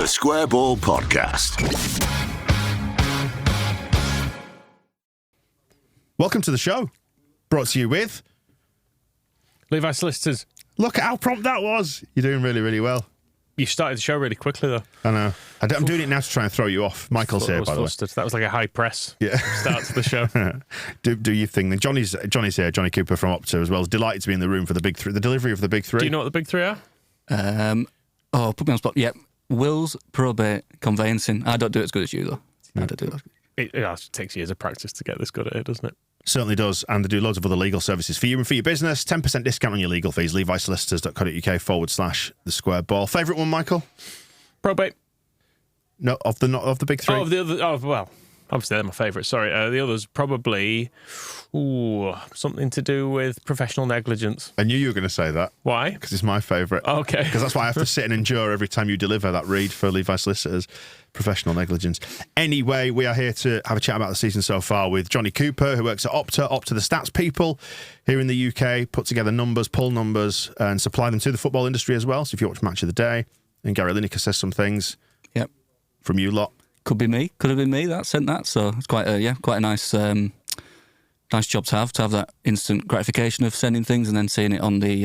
The Square Ball Podcast. Welcome to the show. Brought to you with Leeds Solicitors. Look at how prompt that was. You're doing really, really well. You started the show really quickly, though. I know. I'm doing it now to try and throw you off. Michael's here, by the way. That was like a high press start to the show. do your thing then. Johnny's here, Jonny Cooper from Opta as well. Is delighted to be in the room for the big three, the delivery of the big three. Do you know what the big three are? Put me on the spot. Yep. Wills, probate, conveyancing. I don't do it as good as you, though. I don't do it. It takes years of practice to get this good at it, doesn't it? Certainly does, and they do loads of other legal services for you and for your business. 10% discount on your legal fees. LeviSolicitors.co.uk/the square ball. Favourite one, Michael? Probate. No, of the big three. Well, obviously they're my favourite. Sorry, the others probably something to do with professional negligence. I knew you were going to say that. Why? Because it's my favourite. Okay. Because that's why I have to sit and endure every time you deliver that read for Levi Solicitors. Professional negligence. Anyway, we are here to have a chat about the season so far with Jonny Cooper, who works at Opta the stats people here in the UK, put together numbers, pull numbers, and supply them to the football industry as well. So if you watch Match of the Day, and Gary Lineker says some things from you lot. Could be me. Could have been me that sent that. So it's quite a nice nice job to have that instant gratification of sending things and then seeing it on the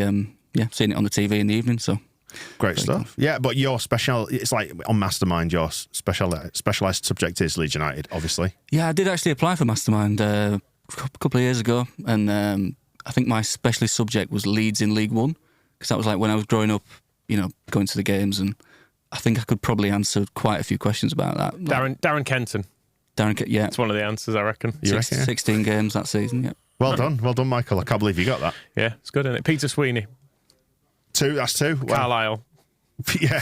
seeing it on the TV in the evening. So great stuff. Cool. Yeah, but your it's like on Mastermind, your specialised subject is Leeds United, obviously. Yeah, I did actually apply for Mastermind a couple of years ago, and I think my specialist subject was Leeds in League One, because that was like when I was growing up, going to the games, and I think I could probably answer quite a few questions about that. Darren Kenton. Yeah. It's one of the answers, I reckon. 16 games that season, yeah. Well done, Michael. I can't believe you got that. Yeah, it's good, isn't it? Peter Sweeney. That's two. Carlisle. Yeah.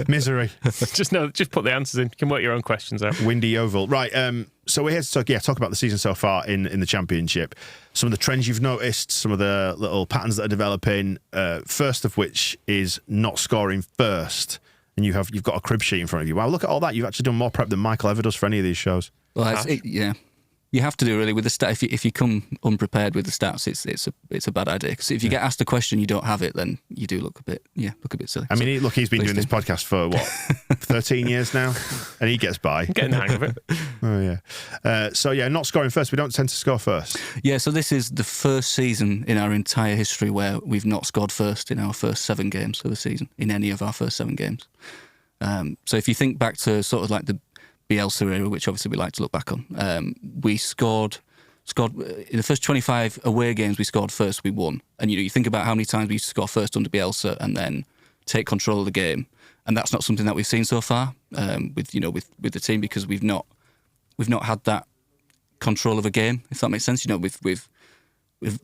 Misery. Just put the answers in. You can work your own questions out. Windy Oval. Right, so we're here to talk about the season so far in the Championship. Some of the trends you've noticed, some of the little patterns that are developing, first of which is not scoring first. And you've got a crib sheet in front of you. Wow, look at all that. You've actually done more prep than Michael ever does for any of these shows. Well, you have to do really with the stat. If you come unprepared with the stats, it's a bad idea. Because if you get asked a question you don't have it, then you do look a bit silly. I mean, he's been doing this podcast for 13 years now, and he gets by. Getting the hang of it. Oh yeah. Not scoring first. We don't tend to score first. Yeah. So this is the first season in our entire history where we've not scored first in our first 7 games of the season. In any of our first 7 games. So if you think back to sort of like the Bielsa era, which obviously we like to look back on, we scored in the first 25 away games we scored first, we won. And you think about how many times we used to score first under Bielsa and then take control of the game, and that's not something that we've seen so far with the team, because we've not had that control of a game, if that makes sense. We've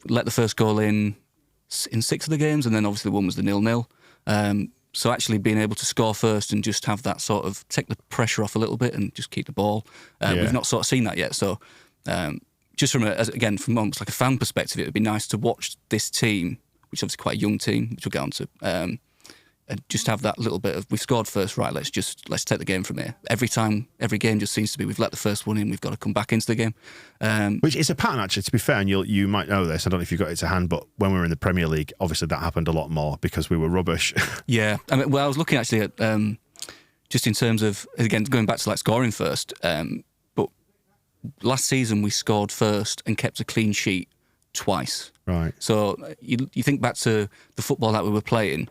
let the first goal in 6 of the games, and then obviously one was the 0-0. So actually being able to score first and just have that sort of take the pressure off a little bit and just keep the ball, we've not sort of seen that yet. So just from almost like a fan perspective, it would be nice to watch this team, which is obviously quite a young team, which we'll get on to, and just have that little bit of, we've scored first, right, let's take the game from here. Every game just seems to be, we've let the first one in, we've got to come back into the game. Which is a pattern, actually, to be fair, and you might know this, I don't know if you've got it to hand, but when we were in the Premier League, obviously that happened a lot more because we were rubbish. Yeah. I mean, I was looking actually at, just in terms of, again, going back to like scoring first, but last season we scored first and kept a clean sheet twice. Right. So you think back to the football that we were playing,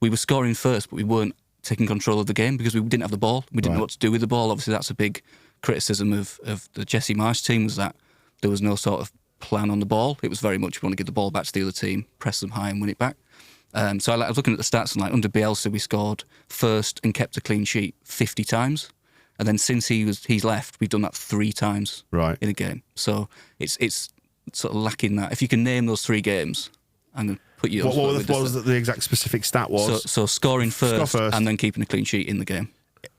we were scoring first, but we weren't taking control of the game because we didn't have the ball. We didn't know what to do with the ball. Obviously, that's a big criticism of the Jesse Marsh team, was that there was no sort of plan on the ball. It was very much, we want to give the ball back to the other team, press them high and win it back. So I was looking at the stats, and like under Bielsa, we scored first and kept a clean sheet 50 times. And then since he's left, we've done that 3 times in a game. So it's sort of lacking that. If you can name those 3 games, I'm going to put you... What was the exact specific stat was? So scoring first and then keeping a clean sheet in the game.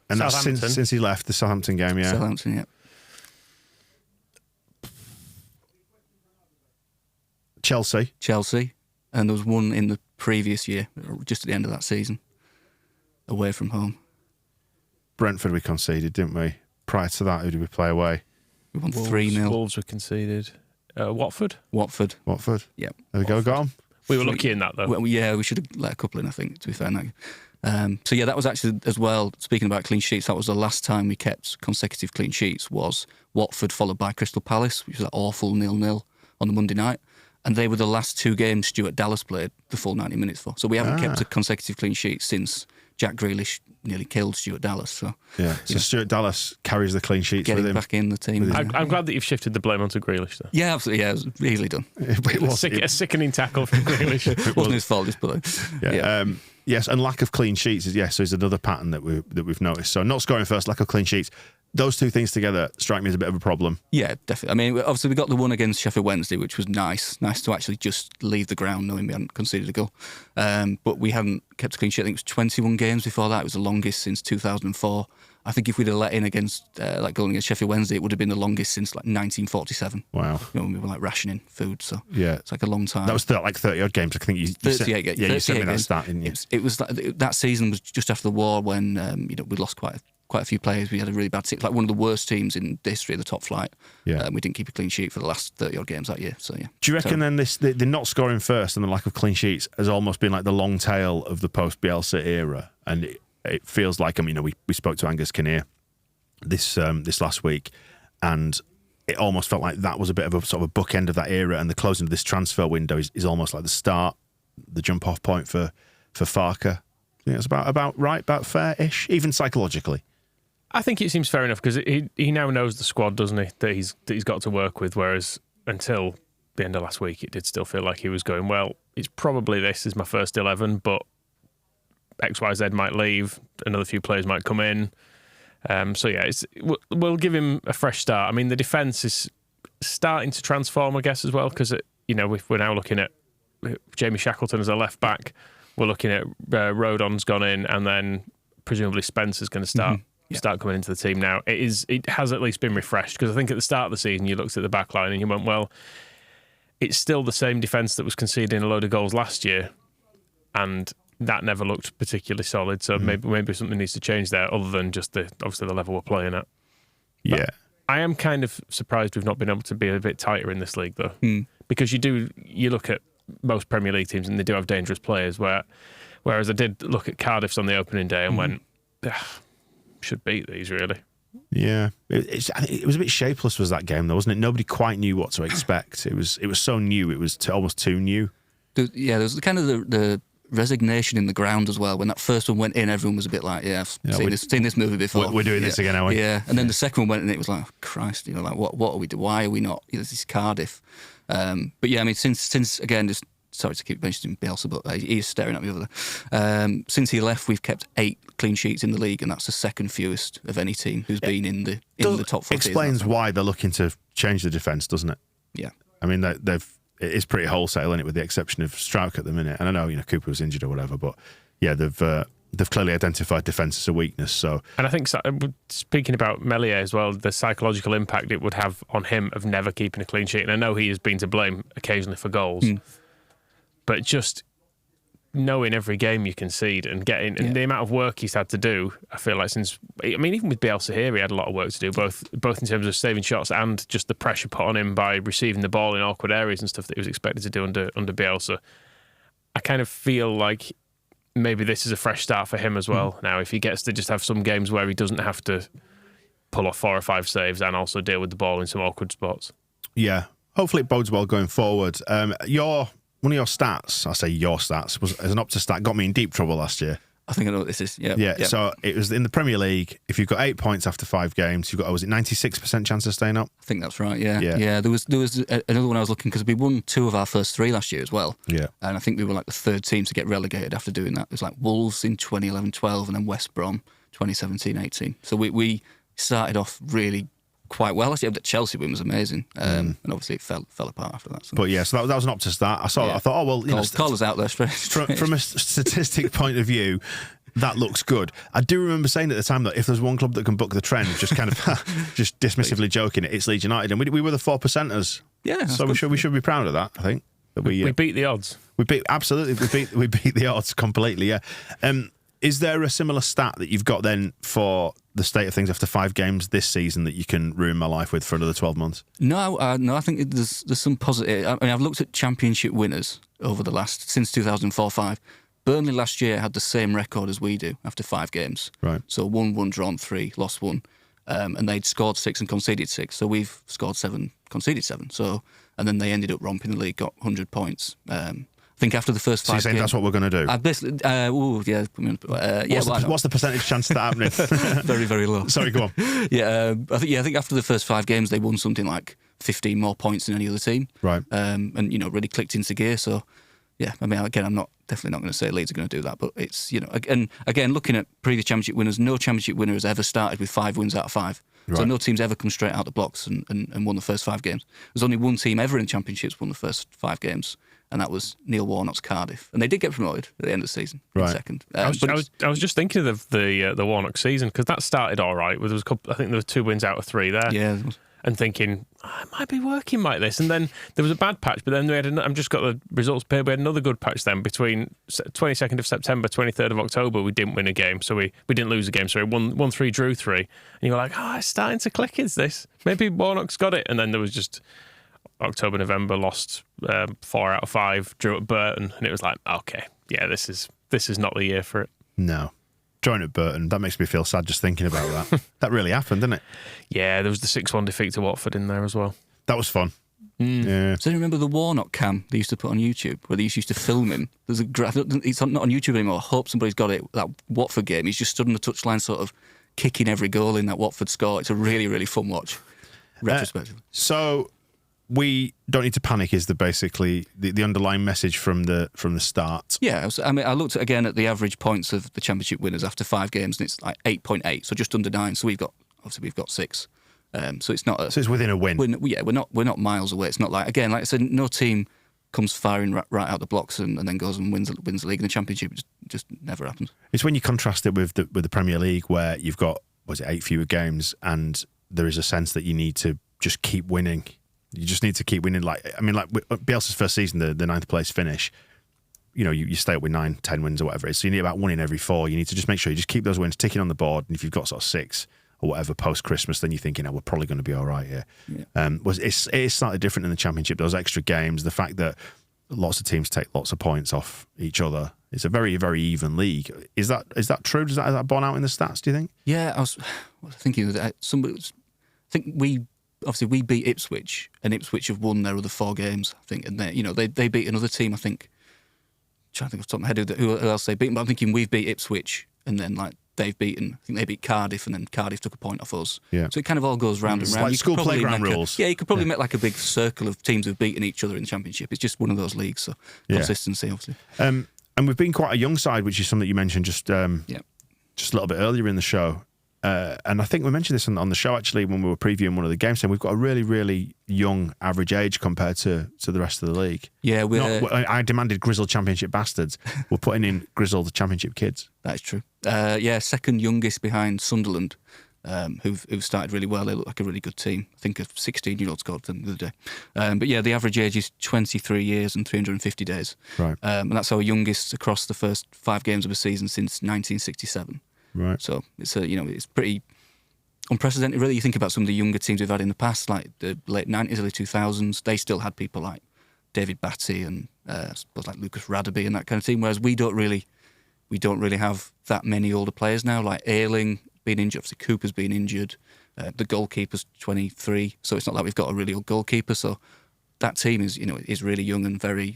And that's since he left the Southampton game, yeah? Southampton, yeah. Chelsea. And there was one in the previous year, just at the end of that season, away from home. Brentford we conceded, didn't we? Prior to that, who did we play away? We won 3-0. Wolves were conceded. Watford? Watford. Yeah. There we go, got on. We were lucky in that, though. Well, yeah, we should have let a couple in, I think, to be fair. So yeah, that was actually as well. Speaking about clean sheets, that was the last time we kept consecutive clean sheets. Was Watford followed by Crystal Palace, which was that awful 0-0 on the Monday night. And they were the last two games Stuart Dallas played the full 90 minutes for. So we haven't kept a consecutive clean sheet since Jack Grealish nearly killed Stuart Dallas. So Stuart Dallas carries the clean sheets with him. Back in the team. I'm glad that you've shifted the blame onto Grealish, though. Yeah, absolutely. Yeah, it was easily done. A sickening tackle from Grealish. It wasn't his fault, but yes, and lack of clean sheets is another pattern that we've noticed. So not scoring first, lack of clean sheets. Those two things together strike me as a bit of a problem. Yeah, definitely. I mean, obviously we got the one against Sheffield Wednesday, which was nice to actually just leave the ground knowing we hadn't conceded a goal. But we hadn't kept a clean sheet. I think it was 21 games before that. It was the longest since 2004. I think if we'd have let in against going against Sheffield Wednesday, it would have been the longest since 1947. Wow. When we were rationing food. So yeah, it's a long time. That was 30 odd games. I think you 38 games. Yeah, you sent me that stat, didn't you? It was that season was just after the war when we lost quite a few players. We had a really bad team, one of the worst teams in the history of the top flight. Yeah. We didn't keep a clean sheet for the last 30 odd games that year. So yeah. Do you reckon then the not scoring first and the lack of clean sheets has almost been like the long tail of the post Bielsa era? And it feels like, we spoke to Angus Kinnear this last week, and it almost felt like that was a bit of a sort of a bookend of that era, and the closing of this transfer window is almost like the start, the jump off point for Farke. It's about right, about fair-ish, even psychologically. I think it seems fair enough because he now knows the squad, doesn't he, that he's got to work with, whereas until the end of last week it did still feel like he was going, well, it's probably this is my first 11, but XYZ might leave, another few players might come in. So yeah, we'll give him a fresh start. I mean, the defence is starting to transform, I guess, as well, because if we're now looking at Jamie Shackleton as a left back, we're looking at Rodon's gone in, and then presumably Spencer's going to start coming into the team now. It has at least been refreshed, because I think at the start of the season you looked at the back line and you went, well, it's still the same defence that was conceding a load of goals last year, and that never looked particularly solid. So maybe something needs to change there, other than just obviously the level we're playing at. But yeah, I am kind of surprised we've not been able to be a bit tighter in this league, though, because you look at most Premier League teams and they do have dangerous players. Whereas I did look at Cardiff's on the opening day and went, should beat these really. Yeah, it was a bit shapeless, was that game though, wasn't it? Nobody quite knew what to expect. It was so new. It was almost too new. There was kind of the resignation in the ground as well. When that first one went in, everyone was a bit like, I've seen this movie before. We're doing this again, aren't we? Yeah, and then the second one went in, it was like, oh, Christ, what are we doing? Why are we not? This is Cardiff. But yeah, I mean, since again, just sorry to keep mentioning Bielsa, but he's staring at me over there. Since he left, we've kept 8 clean sheets in the league, and that's the second fewest of any team who's been in the top 40. Explains why they're looking to change the defence, doesn't it? Yeah. I mean, it is pretty wholesale, isn't it, with the exception of Strauch at the minute. And I know, Cooper was injured or whatever, but yeah, they've clearly identified defence as a weakness. So, and I think, speaking about Meslier as well, the psychological impact it would have on him of never keeping a clean sheet. And I know he has been to blame occasionally for goals, but just knowing every game you concede and and the amount of work he's had to do, I feel like even with Bielsa here, he had a lot of work to do, both in terms of saving shots and just the pressure put on him by receiving the ball in awkward areas and stuff that he was expected to do under Bielsa. I kind of feel like maybe this is a fresh start for him as well. Now, if he gets to just have some games where he doesn't have to pull off 4 or 5 saves and also deal with the ball in some awkward spots. Yeah, hopefully it bodes well going forward. One of your stats, I say your stats, was as an Opta stat, got me in deep trouble last year. I think I know what this is. Yeah. So it was in the Premier League. If you've got 8 points after 5 games, you've got, was it 96% chance of staying up? I think that's right. Yeah. There was another one I was looking, because we won 2 of our first 3 last year as well. Yeah. And I think we were like the 3rd team to get relegated after doing that. It was like Wolves in 2011-12 and then West Brom 2017-18. So we started off really quite well. Actually, the Chelsea win was amazing, and obviously it fell apart after that. So. But yeah, so that was an Opta stat. I thought, oh well, call us out there. From a statistic point of view, that looks good. I do remember saying at the time that if there's one club that can buck the trend, just kind of just dismissively joking it's Leeds United, and we were the 4%ers. Yeah, so we should be proud of that. I think that we beat the odds. We beat the odds completely. Yeah. Is there a similar stat that you've got then for the state of things after 5 games this season that you can ruin my life with for another 12 months? No. I think there's some positive. I mean, I've looked at championship winners over the since 2004-05. Burnley last year had the same record as we do after 5 games. Right. So 1-1, drawn 3, lost 1. And they'd scored 6 and conceded 6. So we've scored 7, conceded 7. So, and then they ended up romping the league, got 100 points. I think after the first 5 So you're saying games, that's what we're going to do? What's the percentage chance of that happening? Very, very low. Sorry, go on. I think after the first 5 games they won something like 15 more points than any other team. Right. And really clicked into gear. So yeah, I mean, again, I'm definitely not going to say Leeds are going to do that, but it's and again, looking at previous championship winners, no championship winner has ever started with 5 wins out of 5. Right. So no team's ever come straight out the blocks and won the first 5 games. There's only one team ever in championships won the first 5 games. And that was Neil Warnock's Cardiff, and they did get promoted at the end of the season. Right. In second. I was just thinking of the Warnock season because that started all right. There was a couple, I think there were 2 wins out of 3 there. Yeah. And thinking, it might be working like this. And then there was a bad patch, but then we had. I've just got the results paired. We had another good patch then between 22nd of September, 23rd of October. We didn't win a game, so we didn't lose a game. So we won 3, drew 3, and you were like, it's starting to click. Is this maybe Warnock's got it? And then there was just October, November, lost 4 out of 5, drew at Burton, and it was like, okay, yeah, this is not the year for it. No. Drawing at Burton, that makes me feel sad just thinking about that. That really happened, didn't it? Yeah, there was the 6-1 defeat to Watford in there as well. That was fun. Yeah. So you remember the Warnock cam they used to put on YouTube, where they used to film him? There's it's not on YouTube anymore. I hope somebody's got it. That Watford game, he's just stood on the touchline sort of kicking every goal in that Watford score. It's a really, really fun watch, retrospectively. So we don't need to panic is basically the underlying message from the start. Yeah, I looked again at the average points of the championship winners after 5 games, and it's like 8.8, so just under 9. So we've got 6. So it's not. So it's within a win. We're not miles away. It's not like I said, no team comes firing right out the blocks and then goes and wins the league in the championship. It just never happens. It's when you contrast it with the Premier League, where you've got 8 fewer games, and there is a sense that you need to just keep winning. You just need to keep winning. Like Bielsa's first season, the 9th place finish, you stay up with 9, 10 wins or whatever it is. So you need about 1 in every 4. You need to just make sure you just keep those wins ticking on the board. And if you've got sort of 6 or whatever post-Christmas, then you're thinking, we're probably going to be all right here. Yeah. It is slightly different in the Championship. Those extra games, the fact that lots of teams take lots of points off each other. It's a very, very even league. Is that true? Is that borne out in the stats, do you think? Yeah, I was thinking that we beat Ipswich, and Ipswich have won their other 4 games, I think, and they beat another team, I think. I'm trying to think off the top of my head who else they beat, but I'm thinking we've beat Ipswich, and then they've beaten. I think they beat Cardiff, and then Cardiff took a point off us. Yeah. So it kind of all goes round and round. Like school playground rules. You could probably make like a big circle of teams who've beaten each other in the Championship. It's just one of those leagues, so consistency, obviously. And we've been quite a young side, which is something you mentioned just a little bit earlier in the show. And I think we mentioned this on the show actually when we were previewing one of the games, saying we've got a really, really young average age compared to the rest of the league. Yeah, I demanded grizzled Championship bastards. We're putting in grizzled Championship kids. That is true. Second youngest behind Sunderland, who've started really well. They look like a really good team. I think a 16-year-old scored them the other day. But yeah, the average age is 23 years and 350 days. Right. And that's our youngest across the first 5 games of a season since 1967. Right. So it's pretty unprecedented, really. You think about some of the younger teams we've had in the past, like the late 90s, early 2000s. They still had people like David Batty and I suppose like Lucas Radaby and that kind of team. Whereas we don't really have that many older players now. Like Ayling being injured, obviously Cooper's been injured. The goalkeeper's 23, so it's not like we've got a really old goalkeeper. So that team is really young and very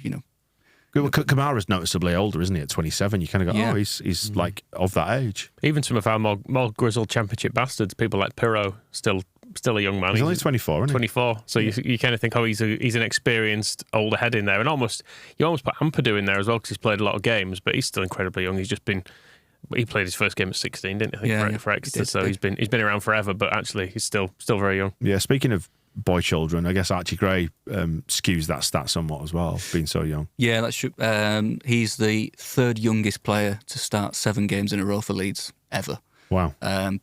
Well, Kamara's noticeably older, isn't he? At 27, you kind of go, he's like of that age. Even some of our more grizzled Championship bastards, people like Pirro, still a young man. He's only 24, isn't he? 24. So you kind of think, he's an experienced older head in there, and you almost put Ampadu in there as well because he's played a lot of games, but he's still incredibly young. He played his first game at 16, didn't he? For Exeter. So he's been around forever, but actually he's still very young. Yeah. Speaking of boy children, I guess Archie Gray skews that stat somewhat as well, being so young. Yeah, that's true. He's the 3rd youngest player to start 7 games in a row for Leeds ever. Wow.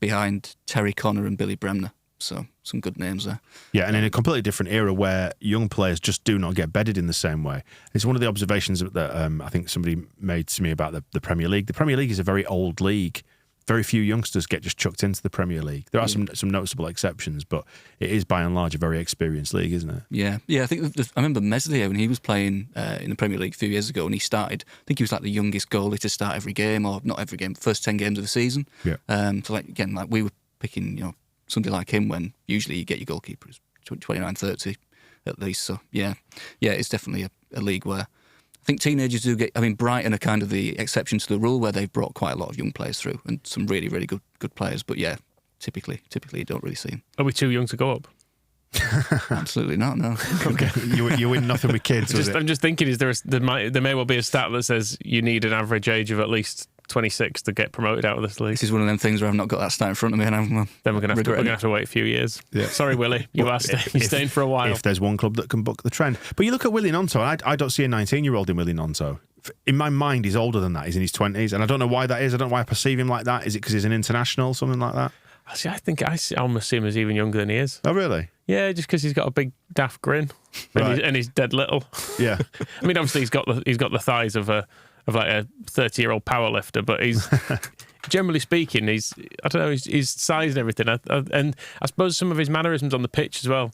Behind Terry Connor and Billy Bremner. So some good names there. Yeah, and in a completely different era where young players just do not get bedded in the same way. It's one of the observations that I think somebody made to me about the Premier League. The Premier League is a very old league very few youngsters get just chucked into the Premier League. There are some noticeable exceptions, but it is by and large a very experienced league, isn't it? Yeah. I think I remember Meslier when he was playing in the Premier League a few years ago, and he started. I think he was like the youngest goalie to start every game, or not every game, first 10 games of the season. Yeah. So like we were picking, somebody like him when usually you get your goalkeepers 29, 30 at least. So yeah, it's definitely a league where I think teenagers do get. I mean, Brighton are kind of the exception to the rule, where they've brought quite a lot of young players through and some really, really good players. But yeah, typically you don't really see them. Are we too young to go up? Absolutely not. No. Okay. You win nothing with kids. I'm just thinking, there may well be a stat that says you need an average age of at least 26 to get promoted out of this league. This is one of them things where I've not got that stat in front of me, and then we're going to have to wait a few years. Yeah. Sorry, Willie, you're staying for a while. If there's one club that can buck the trend, but you look at Willie Nonto, and I don't see a 19-year-old in Willie Nonto. In my mind, he's older than that. He's in his 20s, and I don't know why that is. I don't know why I perceive him like that. Is it because he's an international, something like that? See, I think I almost see him as even younger than he is. Oh, really? Yeah, just because he's got a big daft grin, and he's dead little. Yeah. I mean, obviously he's got the thighs of like a 30-year-old powerlifter, but he's generally speaking, his size and everything, and I suppose some of his mannerisms on the pitch as well.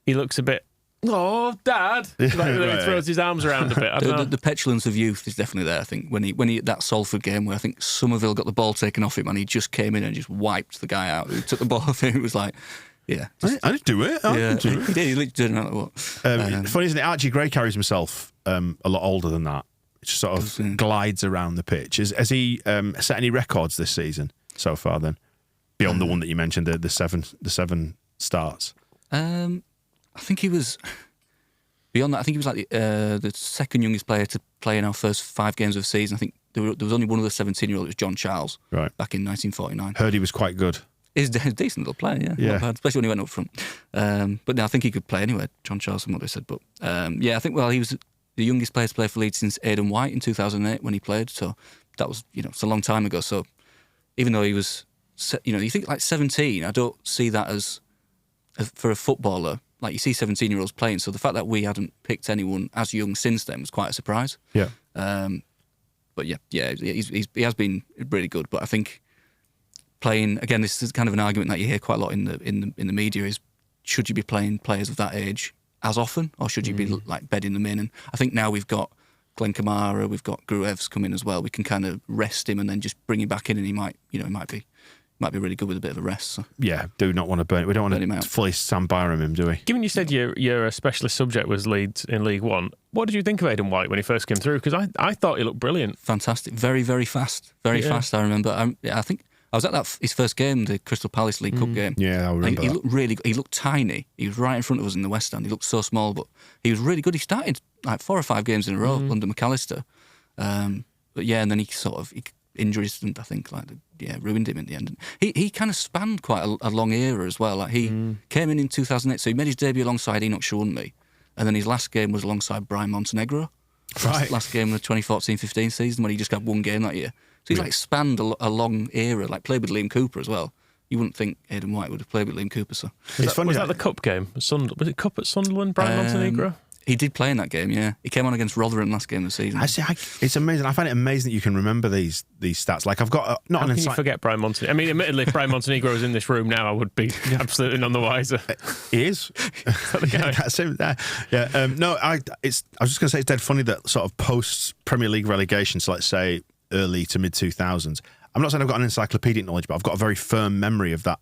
He looks a bit, oh, Dad, he throws his arms around a bit. I don't know. The petulance of youth is definitely there. I think when he that Salford game where I think Somerville got the ball taken off him and he just came in and just wiped the guy out who took the ball off him. It was like, yeah, I didn't do it. He did. He literally didn't know what. Funny, isn't it? Archie Gray carries himself a lot older than that. Just sort of glides around the pitch. Has he set any records this season so far? Then beyond the one that you mentioned, the seven starts. I think he was beyond that. I think he was like the second youngest player to play in our first 5 games of the season. I think there was only one of the 17-year-olds. It was John Charles, right, back in 1949. Heard he was quite good. He's a decent little player, yeah. Not bad, especially when he went up front. But no, I think he could play anywhere. John Charles, from what they said. But I think he was the youngest player to play for Leeds since Aidan White in 2008 when he played. So that was, it's a long time ago. So even though he was, you think like 17, I don't see that as for a footballer. Like you see 17-year-olds playing. So the fact that we hadn't picked anyone as young since then was quite a surprise. Yeah. But he has been really good. But I think playing, again, this is kind of an argument that you hear quite a lot in the media is, should you be playing players of that age as often, or should you be like bedding them in? And I think now we've got Glenn Kamara, we've got Gruev's coming as well. We can kind of rest him and then just bring him back in, and he might be really good with a bit of a rest. So. Yeah, do not want to burn. We don't want to fully Sam Byram him, do we? Given you said your specialist subject was Leeds in League One, what did you think of Aidan White when he first came through? Because I thought he looked brilliant. Fantastic, very, very fast, fast. I remember. I think I was at his first game, the Crystal Palace League Cup game. Yeah, I remember. He looked really good. He looked tiny. He was right in front of us in the West End. He looked so small, but he was really good. He started like 4 or 5 games in a row under McAllister. But yeah, and then injuries, I think, ruined him in the end. He kind of spanned quite a long era as well. Like he came in 2008, so he made his debut alongside Enoch Shawunmi, and then his last game was alongside Brian Montenegro. Right. Last game of the 2014-15 season when he just had one game that year. So he's spanned a long era, played with Liam Cooper as well. You wouldn't think Aidan White would have played with Liam Cooper. So was that the cup game? Was it cup at Sunderland, Brian Montenegro? He did play in that game, yeah. He came on against Rotherham last game of the season. It's amazing. I find it amazing that you can remember these stats. Like I've got How can you forget Brian Montenegro? I mean, admittedly, if Brian Montenegro was in this room now, I would be absolutely none the wiser. He is. Yeah, that's him there. Yeah. No, I was just going to say it's dead funny that sort of post Premier League relegation, so let's say early to mid 2000s. I'm not saying I've got an encyclopedic knowledge, but I've got a very firm memory of that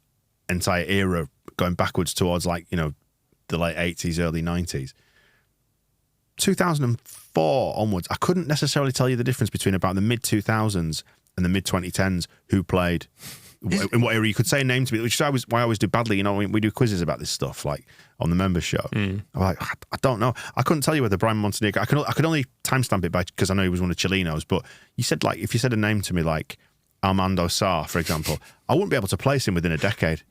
entire era going backwards towards the late 80s, early 90s. 2004 onwards, I couldn't necessarily tell you the difference between about the mid 2000s and the mid 2010s who played in what era. You could say a name to me, which is why I always do badly. We do quizzes about this stuff, like on the members show. I'm like, I don't know. I couldn't tell you whether Brian Montenegro. I could only timestamp it because I know he was one of Chilinos. But you said if you said a name to me like Armando Sarr, for example, I wouldn't be able to place him within a decade.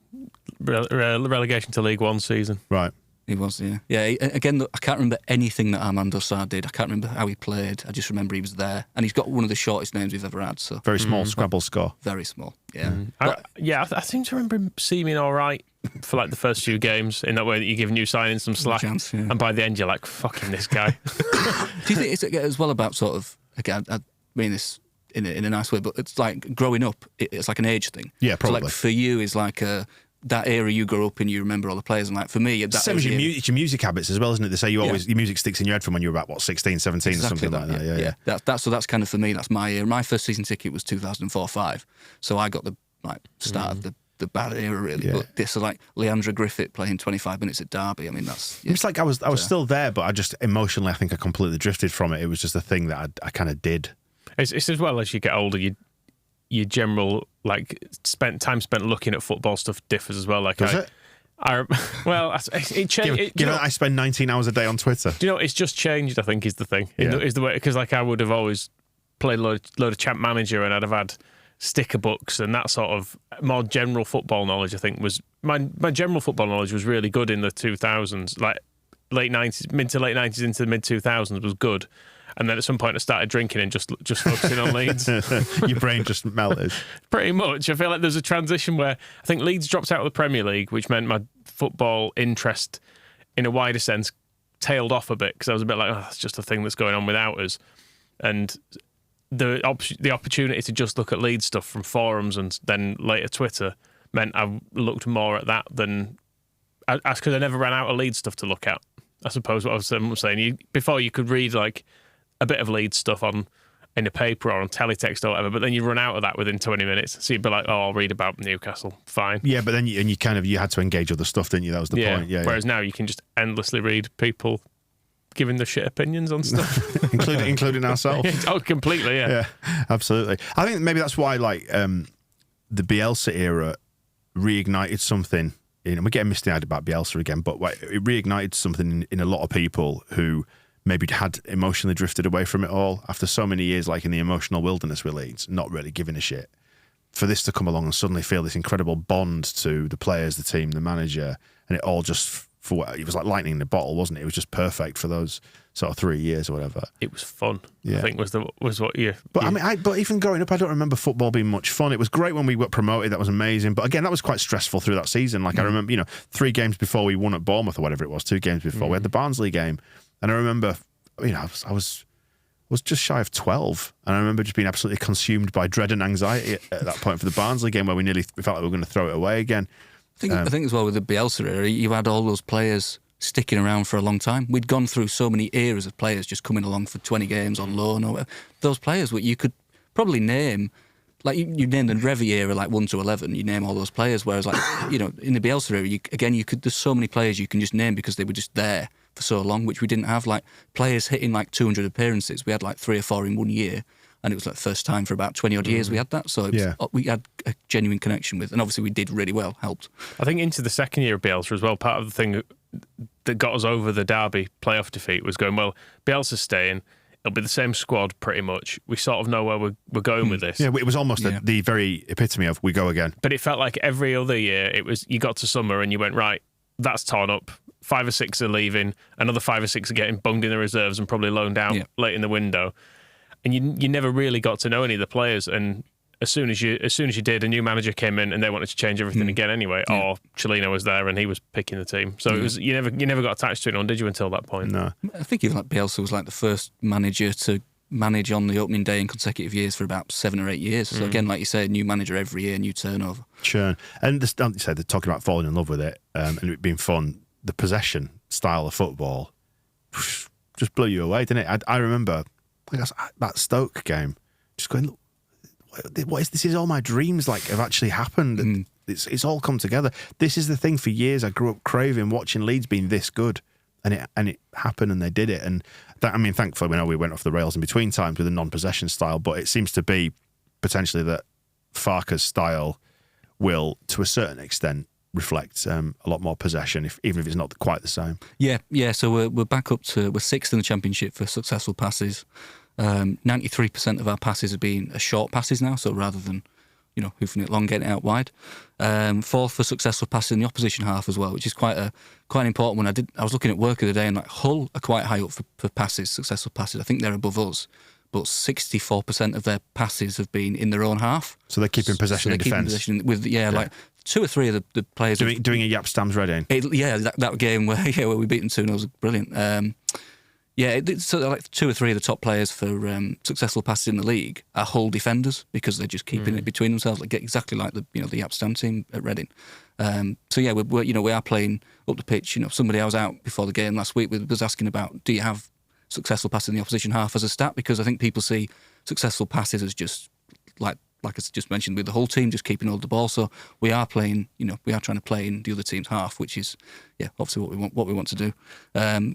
Relegation to League One season, right? He was, yeah. Yeah, again, I can't remember anything that Armando Sarr did. I can't remember how he played. I just remember he was there. And he's got one of the shortest names we've ever had. So very small Scrabble score. Very small, yeah. I seem to remember him seeming all right for the first few games, in that way that you give new signings some slack. Chance, yeah. And by the end, you're like, fucking this guy. Do you think it's as well about sort of, again, I mean this in a nice way, but it's like growing up, it's like an age thing. Yeah, probably. So like for you is like that era you grew up in, you remember all the players, and like for me, that same as your music habits as well, isn't it? They say you always your music sticks in your head from when you were about 16, 17 exactly or something like that. Yeah. That's kind of for me. That's my era. My first season ticket was 2004-05, so I got the start of the bad era really. Yeah. But this is like Leandra Griffith playing 25 minutes at Derby. I mean, that's it's like I was still there, but I just emotionally I think I completely drifted from it. It was just a thing that I kind of did. It's as well as you get older, your general time spent looking at football stuff differs as well. Like Does it? It changed. Given that I spend 19 hours a day on Twitter. Do you know, it's just changed, I think, is the thing. Yeah. Is the way, because like I would have always played a load of Champ Manager, and I'd have had sticker books and that sort of more general football knowledge. I think was my general football knowledge was really good in the 2000s, like late 90s, mid to late 90s into the mid 2000s was good. And then at some point I started drinking and just focusing on Leeds. Your brain just melted. Pretty much. I feel like there's a transition where I think Leeds dropped out of the Premier League, which meant my football interest in a wider sense tailed off a bit, because I was a bit like, oh, that's just a thing that's going on without us. And the opportunity to just look at Leeds stuff from forums and then later Twitter meant I looked more at that than... Because I never ran out of Leeds stuff to look at, I suppose what I was saying. Before you could read like a bit of Leeds stuff in a paper or on teletext or whatever, but then you run out of that within 20 minutes. So you'd be like, oh, I'll read about Newcastle, fine. Yeah, but then you had to engage other stuff, didn't you? That was the point. Yeah. Whereas now you can just endlessly read people giving the shit opinions on stuff. including ourselves. Oh, completely, yeah. Yeah, absolutely. I think maybe that's why the Bielsa era reignited something. And we're getting misty-eyed about Bielsa again, but it reignited something in a lot of people who maybe had emotionally drifted away from it all after so many years, like in the emotional wilderness with Leeds, not really giving a shit. For this to come along and suddenly feel this incredible bond to the players, the team, the manager, and it all just... it was like lightning in a bottle, wasn't it? It was just perfect for those sort of 3 years or whatever. It was fun. Yeah. I think was what you. But I mean, but even growing up, I don't remember football being much fun. It was great when we got promoted. That was amazing. But again, that was quite stressful through that season. Like I remember, 3 games before we won at Bournemouth or whatever it was, 2 games before we had the Barnsley game, and I remember, I was just shy of 12, and I remember just being absolutely consumed by dread and anxiety at that point for the Barnsley game, where we felt like we were going to throw it away again. I think as well with the Bielsa era, you had all those players sticking around for a long time. We'd gone through so many eras of players just coming along for 20 games on loan or whatever. Those players, you could probably name, like you name the Revy era like 1 to 11, you name all those players, whereas like, in the Bielsa era, there's so many players you can just name because they were just there for so long, which we didn't have, like players hitting like 200 appearances. We had like 3 or 4 in 1 year, and it was like first time for about 20 odd years we had that. So we had a genuine connection with, and obviously we did really well, helped. I think into the second year of Bielsa as well, part of the thing that got us over the Derby playoff defeat was going, well, Bielsa's staying, it'll be the same squad pretty much. We sort of know where we're going with this. Yeah, it was almost the very epitome of we go again. But it felt like every other year, it was you got to summer and you went, right, that's torn up. 5 or 6 are leaving, another 5 or 6 are getting bunged in the reserves and probably loaned out late in the window. And you never really got to know any of the players. And as soon as you did, a new manager came in and they wanted to change everything again anyway. Yeah. Or Cellino was there and he was picking the team. So it was you never got attached to anyone, did you, until that point? No. I think even like Bielsa was like the first manager to manage on the opening day in consecutive years for about 7 or 8 years. So again, like you say, new manager every year, new turnover. Churn. And you said they're talking about falling in love with it and it being fun. The possession style of football just blew you away, didn't it? I remember that Stoke game, just going, look, what is this? Is all my dreams have actually happened? And it's all come together. This is the thing. For years, I grew up craving watching Leeds being this good, and it happened, and they did it. And thankfully, we went off the rails in between times with a non-possession style, but it seems to be potentially that Farke's style will, to a certain extent, reflect a lot more possession, even if it's not quite the same. Yeah. So we're back up to we're 6th in the Championship for successful passes. 93% of our passes have been short passes now. So rather than hoofing it long, getting it out wide. 4th for successful passes in the opposition half as well, which is quite an important one. I was looking at work of the day, and Hull are quite high up for passes, successful passes. I think they're above us. But 64% of their passes have been in their own half. So they're keeping possession in defence. With like 2 or 3 of the players doing a Yap Stams Reading. That game where we beat them 2-0 was brilliant. Yeah, so like 2 or 3 of the top players for successful passes in the league are whole defenders because they're just keeping it between themselves, like exactly like the Amsterdam team at Reading. So yeah, we are playing up the pitch. Somebody I was out before the game last week was asking about, do you have successful passes in the opposition half as a stat? Because I think people see successful passes as just like I just mentioned, with the whole team just keeping hold of the ball. So we are playing, we are trying to play in the other team's half, which is, obviously what we want to do.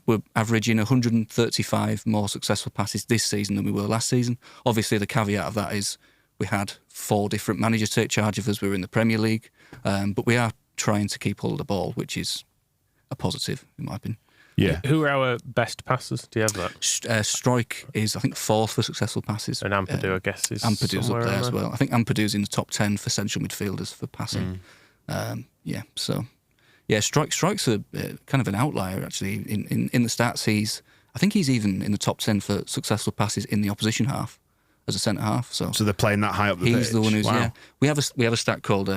We're averaging 135 more successful passes this season than we were last season. Obviously, the caveat of that is we had 4 different managers take charge of us. We were in the Premier League, but we are trying to keep hold of the ball, which is a positive, in my opinion. Yeah. Who are our best passers? Do you have that? Strike is, I think, 4th for successful passes. And Ampadu, I guess, is Ampadu's up there as well. I think Ampadu's in the top 10 for central midfielders for passing. Strike's a kind of an outlier, actually. In the stats, I think he's even in the top 10 for successful passes in the opposition half as a centre half. So they're playing that high up the pitch. He's the one who's, We have a stat called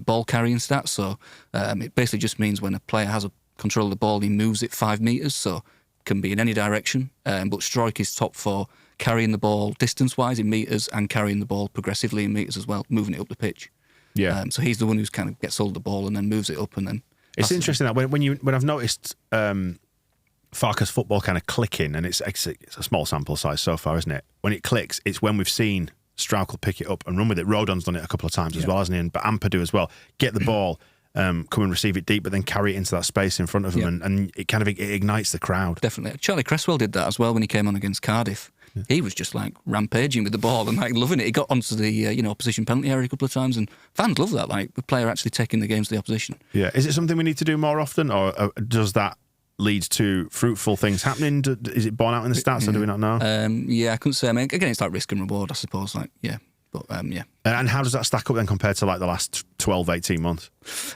ball carrying stats. So it basically just means when a player has a control of the ball, he moves it 5 metres, so can be in any direction. But Strike is top for carrying the ball distance-wise in metres and carrying the ball progressively in metres as well, moving it up the pitch. Yeah. So he's the one who's kind of gets hold of the ball and then moves it up and then. It's interesting that when I've noticed Farke's football kind of clicking, and it's a small sample size so far, isn't it? When it clicks, it's when we've seen Strauchel pick it up and run with it. Rodon's done it a couple of times as well, hasn't he? But Ampadu as well. Get the ball. Come and receive it deep, but then carry it into that space in front of him, and it kind of ignites the crowd. Definitely. Charlie Cresswell did that as well when he came on against Cardiff. Yeah. He was just like rampaging with the ball and like loving it. He got onto the opposition penalty area a couple of times, and fans love that. Like the player actually taking the games to the opposition. Yeah. Is it something we need to do more often, or does that lead to fruitful things happening? Is it borne out in the stats, or do we not know? I couldn't say. I mean, again, it's like risk and reward, I suppose. Like, yeah. But, And how does that stack up then compared to like the last 12, 18 months?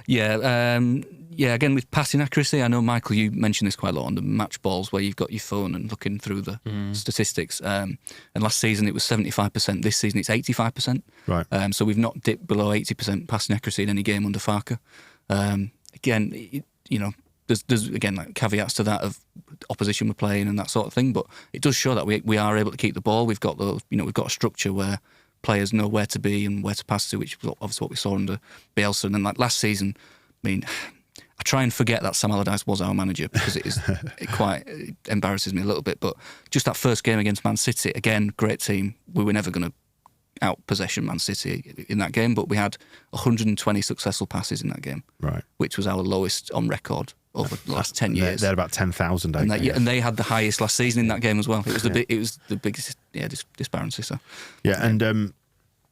Again, with passing accuracy, I know, Michael, you mentioned this quite a lot on the match balls where you've got your phone and looking through the statistics. And last season it was 75%. This season it's 85%. Right. So we've not dipped below 80% passing accuracy in any game under Farke. There's again like caveats to that of opposition we're playing and that sort of thing. But it does show that we are able to keep the ball. We've got we've got a structure where players know where to be and where to pass to, which was obviously what we saw under Bielsa. And then like last season, I mean, I try and forget that Sam Allardyce was our manager because it embarrasses me a little bit. But just that first game against Man City, again, great team. We were never going to out-possession Man City in that game, but we had 120 successful passes in that game, right? Which was our lowest on record over the last 10 years. They're about 10,000, and they had the highest last season in that game as well. It was the biggest disparity. So and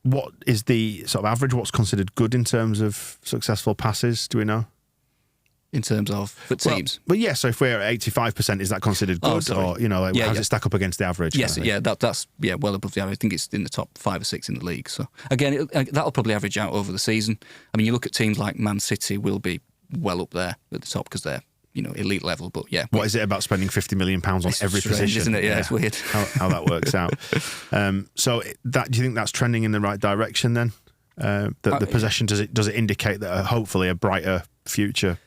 what is the sort of average? What's considered good in terms of successful passes? Do we know? In terms of for teams, so if we're at 85%, is that considered good, or how does it stack up against the average? Yes, that's well above the average. I think it's in the top 5 or 6 in the league. So again, that'll probably average out over the season. I mean, you look at teams like Man City will be well up there at the top because they're elite level. But what is it about spending £50 million on every position? Isn't it? Yeah, it's weird how that works out. So do you think that's trending in the right direction then? The possession, does it indicate that hopefully a brighter future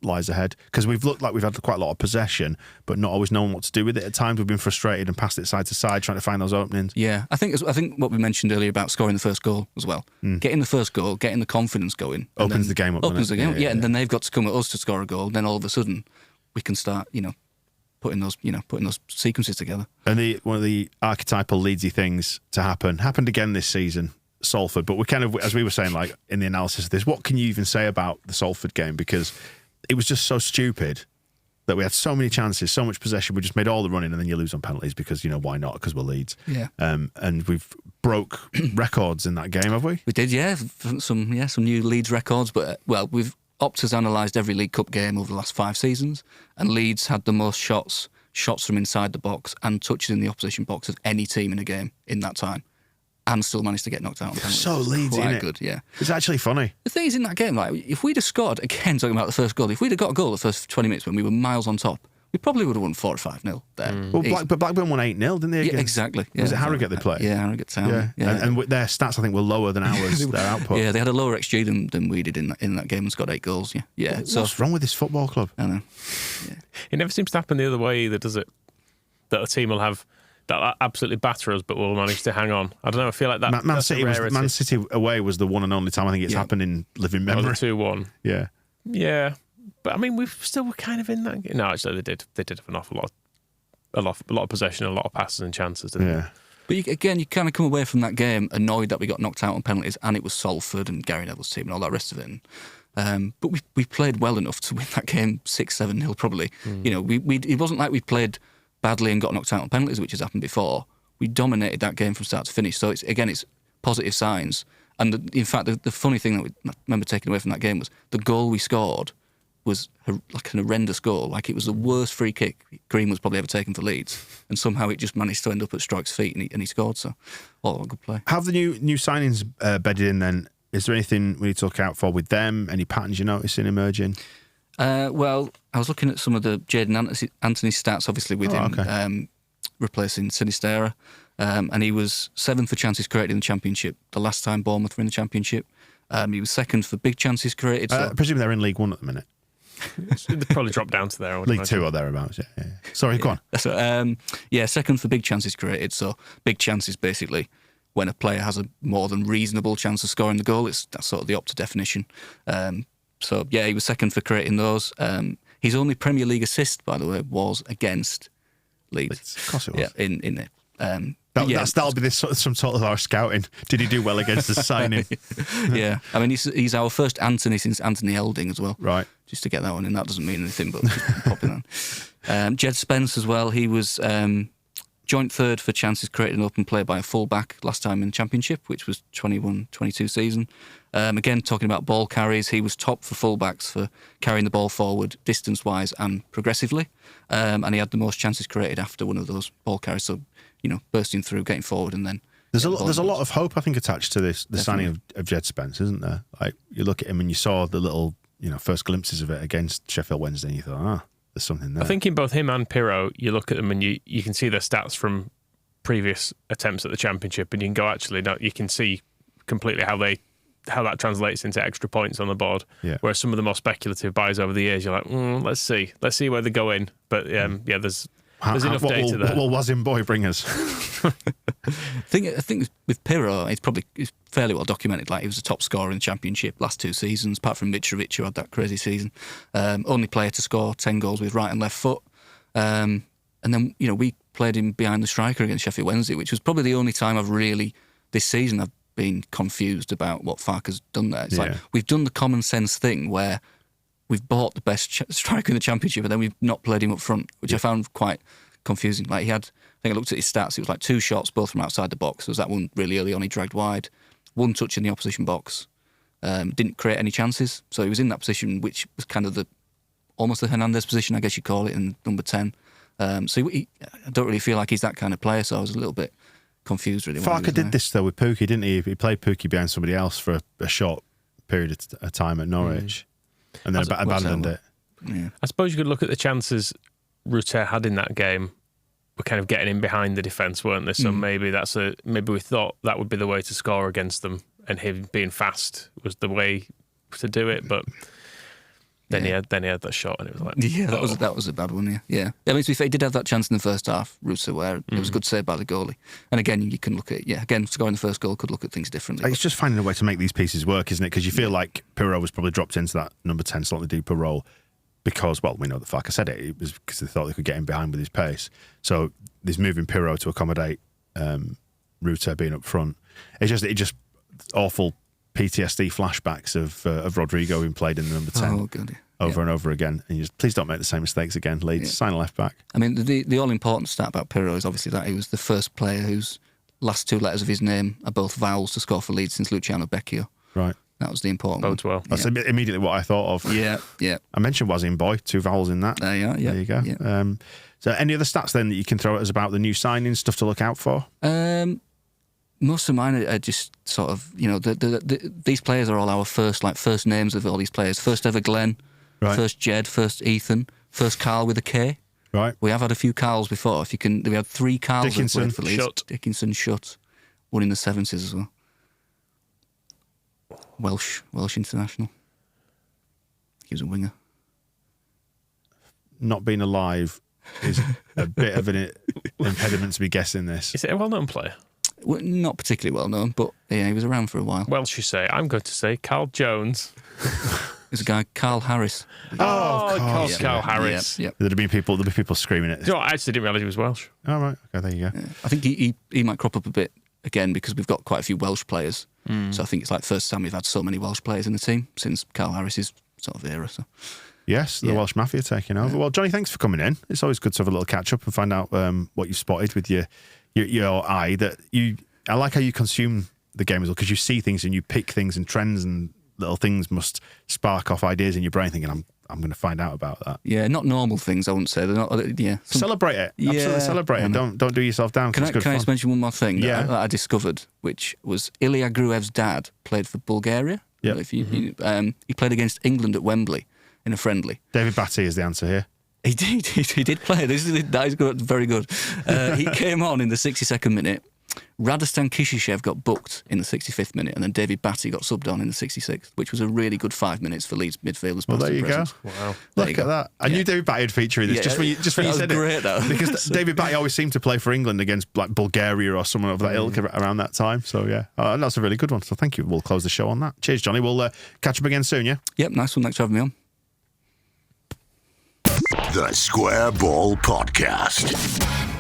lies ahead? Because we've looked like we've had quite a lot of possession, but not always known what to do with it. At times we've been frustrated and passed it side to side, trying to find those openings. Yeah, I think what we mentioned earlier about scoring the first goal as well. Getting the first goal, getting the confidence going, opens the game up. And then they've got to come at us to score a goal. Then all of a sudden we can start, putting those sequences together. And one of the archetypal Leedsy things to happened again this season. Salford, but we're kind of, as we were saying, like in the analysis of this, what can you even say about the Salford game? Because it was just so stupid that we had so many chances, so much possession, we just made all the running, and then you lose on penalties because why not? Because we're Leeds. Yeah. And we've broke records in that game, have we? We did, yeah. Some new Leeds records, but Opta's analysed every League Cup game over the last 5 seasons, and Leeds had the most shots from inside the box and touches in the opposition box of any team in a game in that time. And still managed to get knocked out on penalties. So Leeds, quite good, yeah. It's actually funny. The thing is, in that game, like if we'd have scored, again, talking about the first goal, if we'd have got a goal the first 20 minutes when we were miles on top, we probably would have won 4 or 5-0 there. Well, but Blackburn won 8-0, didn't they? Yeah, exactly. Yeah, was it Harrogate they played? Yeah, Harrogate Town. Yeah. And their stats, I think, were lower than ours, their output. Yeah, they had a lower XG than we did in that game and scored 8 goals, yeah. What's wrong with this football club? I know. Yeah. It never seems to happen the other way either, does it? that a team will have that absolutely batter us, but will manage to hang on. I don't know. I feel like that. Man City away was the one and only time I think it's happened in living memory. 2-1. Yeah. Yeah, but I mean, we still were kind of in that game. No, actually, they did have an awful lot, a lot of possession, a lot of passes and chances. Didn't they? But you kind of come away from that game annoyed that we got knocked out on penalties, and it was Salford and Gary Neville's team and all that rest of it. But we played well enough to win that game 6-7-0 probably. You know, it wasn't like we played badly and got knocked out on penalties, which has happened before. We dominated that game from start to finish. So it's positive signs. And in fact, the funny thing that we remember taking away from that game was the goal we scored was like an horrendous goal. Like, it was the worst free kick Greenwood's probably ever taken for Leeds, and somehow it just managed to end up at Strike's feet, and he scored. So, a good play. Have the new signings bedded in then? Is there anything we need to look out for with them? Any patterns you're noticing emerging? Well, I was looking at some of the Jadon Anthony stats, obviously, with him replacing Sinistera. And he was 7th for chances created in the Championship, the last time Bournemouth were in the Championship. He was 2nd for big chances created. I presume they're in League One at the minute. They probably dropped down to there. League 2 or thereabouts, yeah. Sorry, go on. So, 2nd for big chances created. So big chances, basically, when a player has a more than reasonable chance of scoring the goal. That's sort of the Opta definition. So, he was 2nd for creating those. His only Premier League assist, by the way, was against Leeds. Of course it was. Yeah, in it. That'll be some sort of our scouting. Did he do well against the signing? Yeah, I mean, he's our first Anthony since Anthony Elding as well. Right. Just to get that one in, that doesn't mean anything, but just popping on. Jed Spence as well. He was joint 3rd for chances created in open play by a full-back last time in the Championship, which was 21-22 season. Again, talking about ball carries, he was top for full-backs for carrying the ball forward distance-wise and progressively. And he had the most chances created after one of those ball carries. So, bursting through, getting forward, and then... There's a lot of hope, I think, attached to this, the signing of Jed Spence, isn't there? Like, you look at him and you saw the little, first glimpses of it against Sheffield Wednesday, and you thought, there's something there. I think in both him and Pirro, you look at them and you can see their stats from previous attempts at the Championship, and you can go, actually, no, you can see completely how that translates into extra points on the board. Yeah. Whereas some of the more speculative buys over the years, you're like, let's see where they go in. But there's enough data there. What will Was Him Boy bring us? I think with Pirro, it's fairly well documented. Like, he was a top scorer in the Championship last 2 seasons, apart from Mitrovic, who had that crazy season. Only player to score 10 goals with right and left foot. And then, we played him behind the striker against Sheffield Wednesday, which was probably the only time this season I've been confused about what Farke's done there. It's like, we've done the common sense thing where we've bought the best striker in the Championship, and then we've not played him up front, which I found quite confusing. Like, I think I looked at his stats, it was like 2 shots, both from outside the box. There was that one really early on, he dragged wide, 1 touch in the opposition box, didn't create any chances. So he was in that position, which was kind of almost the Hernandez position, I guess you'd call it, in number 10. So I don't really feel like he's that kind of player, so I was a little bit confused, really. Farke did this, though, with Pookie, didn't he? He played Pookie behind somebody else for a short period of time at Norwich, and then abandoned it. Yeah. I suppose you could look at the chances Rutter had in that game. Were kind of getting in behind the defence, weren't they? So maybe maybe we thought that would be the way to score against them, and him being fast was the way to do it. But then he had that shot, and it was like, that was a bad one. Yeah. I mean, to be fair, he did have that chance in the first half, Rutter, where it was a good save by the goalie. And again, you can look at scoring the first goal could look at things differently. It's just finding a way to make these pieces work, isn't it? Because you feel like Pirro was probably dropped into that number 10 slightly deeper role. Because, well, we know that Farke said it was because they thought they could get him behind with his pace. So there's moving Pirro to accommodate Rutter being up front. It just awful PTSD flashbacks of Rodrigo being played in the number 10 over and over again. And you just, please don't make the same mistakes again, Leeds. Sign a left back. I mean, the all-important stat about Pirro is obviously that he was the first player whose last 2 letters of his name are both vowels to score for Leeds since Luciano Becchio. Right. That was the important Bodes well. That's immediately what I thought of. Yeah. I mentioned Was Him Boy, 2 vowels in that. There you go. Yeah. So any other stats then that you can throw at us about the new signings, stuff to look out for? Most of mine are just sort of, these players are all our first names of all these players. First ever Glenn, first Jed, first Ethan, first Carl with a K. Right. We have had a few Carls before. We had 3 Carls Dickinson, for Leeds. Dickinson, Shutt, one in the 70s as well. Welsh international. He was a winger. Not being alive is a bit of an impediment to be guessing this. Is it a well-known player? Well, not particularly well known, but yeah, he was around for a while. Welsh, you say. I'm going to say Carl Jones. There's a guy, Carl Harris. Of course, Carl Harris. Yeah. There'd be people screaming it. You know what, I actually didn't realise he was Welsh. All right, okay, there you go. I think he might crop up a bit again because we've got quite a few Welsh players. So I think it's like the first time we've had so many Welsh players in the team since Carl Harris's sort of era. So. Yes, the Welsh Mafia taking over. Well, Jonny, thanks for coming in. It's always good to have a little catch up and find out what you spotted with your eye. I like how you consume the game as well, because you see things and you pick things, and trends and little things must spark off ideas in your brain, thinking, I'm going to find out about that. Yeah, not normal things, I wouldn't say. They're not. Yeah, celebrate it. Absolutely celebrate it. Don't do yourself down. Can I just mention one more thing that I discovered, which was Ilya Gruev's dad played for Bulgaria. Yeah. If he played against England at Wembley in a friendly. David Batty is the answer here. He did play. That is good, very good. He came on in the 62nd minute. Radostan Kishishev got booked in the 65th minute, and then David Batty got subbed on in the 66th, which was a really good 5 minutes for Leeds midfielders. Well, there you go. Wow. Look at that. I knew David Batty would feature in this just when you said great, it. Though. Because David Batty always seemed to play for England against like Bulgaria or someone of that ilk around that time. So, yeah, that's a really good one. So, thank you. We'll close the show on that. Cheers, Jonny. We'll catch up again soon, yeah? Yep, nice one. Thanks for having me on. The Square Ball Podcast.